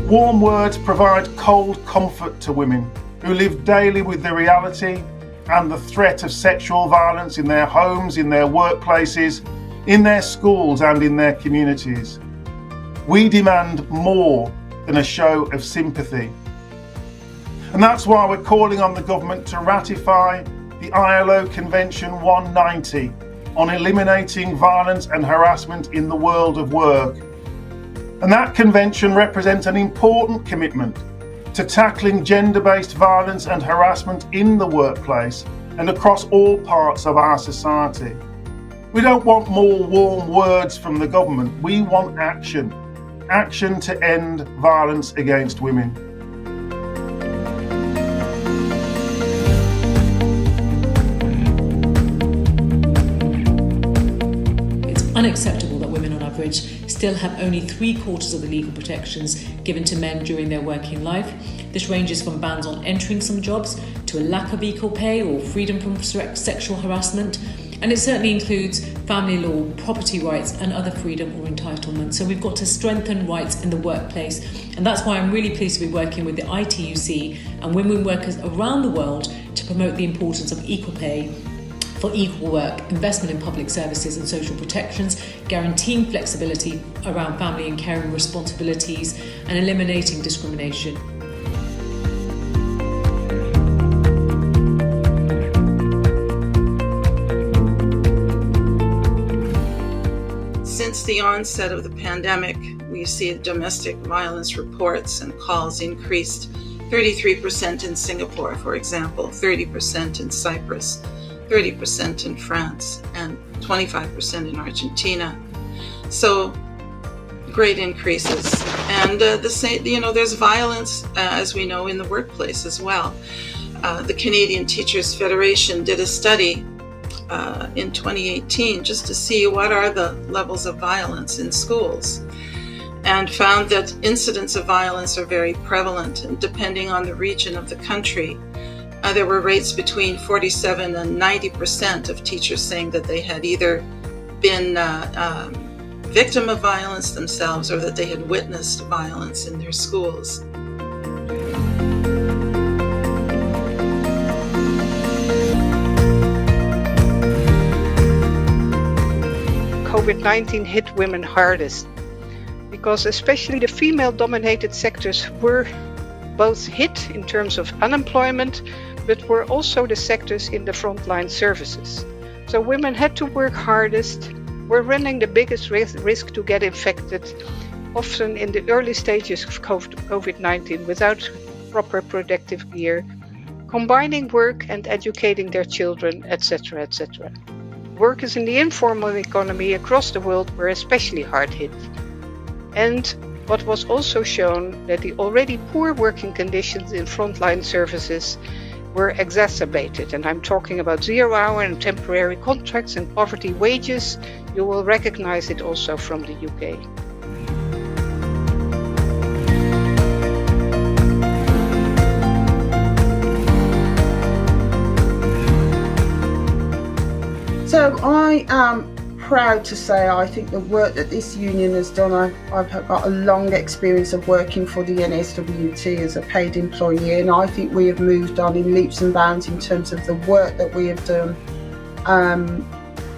Warm words provide cold comfort to women who live daily with the reality and the threat of sexual violence in their homes, in their workplaces, in their schools and in their communities. We demand more than a show of sympathy. And that's why we're calling on the government to ratify the ILO Convention 190 on eliminating violence and harassment in the world of work. And that convention represents an important commitment to tackling gender-based violence and harassment in the workplace and across all parts of our society. We don't want more warm words from the government. We want action. Action to end violence against women. It's unacceptable that women on average still have only 3/4 of the legal protections given to men during their working life. This ranges from bans on entering some jobs to a lack of equal pay or freedom from sexual harassment. And it certainly includes family law, property rights and other freedom or entitlements. So we've got to strengthen rights in the workplace. And that's why I'm really pleased to be working with the ITUC and women workers around the world to promote the importance of equal pay for equal work, investment in public services and social protections, guaranteeing flexibility around family and caring responsibilities, and eliminating discrimination. Since the onset of the pandemic, we see domestic violence reports and calls increased 33% in Singapore, for example, 30% in Cyprus, 30% in France, and 25% in Argentina. So great increases. And there's violence, as we know, in the workplace as well. The Canadian Teachers Federation did a study in 2018 just to see what are the levels of violence in schools, and found that incidents of violence are very prevalent, and depending on the region of the country, there were rates between 47 and 90% of teachers saying that they had either been victim of violence themselves or that they had witnessed violence in their schools. COVID-19 hit women hardest because especially the female-dominated sectors were both hit in terms of unemployment, but were also the sectors in the frontline services. So women had to work hardest, were running the biggest risk to get infected, often in the early stages of COVID-19 without proper protective gear, combining work and educating their children, etc., etc. Workers in the informal economy across the world were especially hard hit. And what was also shown that the already poor working conditions in frontline services were exacerbated. And I'm talking about 0-hour and temporary contracts and poverty wages. You will recognize it also from the UK. So I am proud to say I think the work that this union has done, I've got a long experience of working for the NASUWT as a paid employee, and I think we have moved on in leaps and bounds in terms of the work that we have done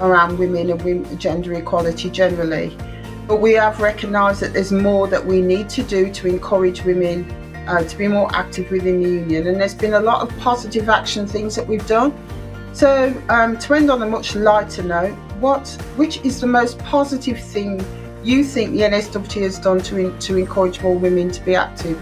around women and gender equality generally. But we have recognised that there's more that we need to do to encourage women to be more active within the union, and there's been a lot of positive action things that we've done. So to end on a much lighter note, which is the most positive thing you think the NASUWT has done to encourage more women to be active?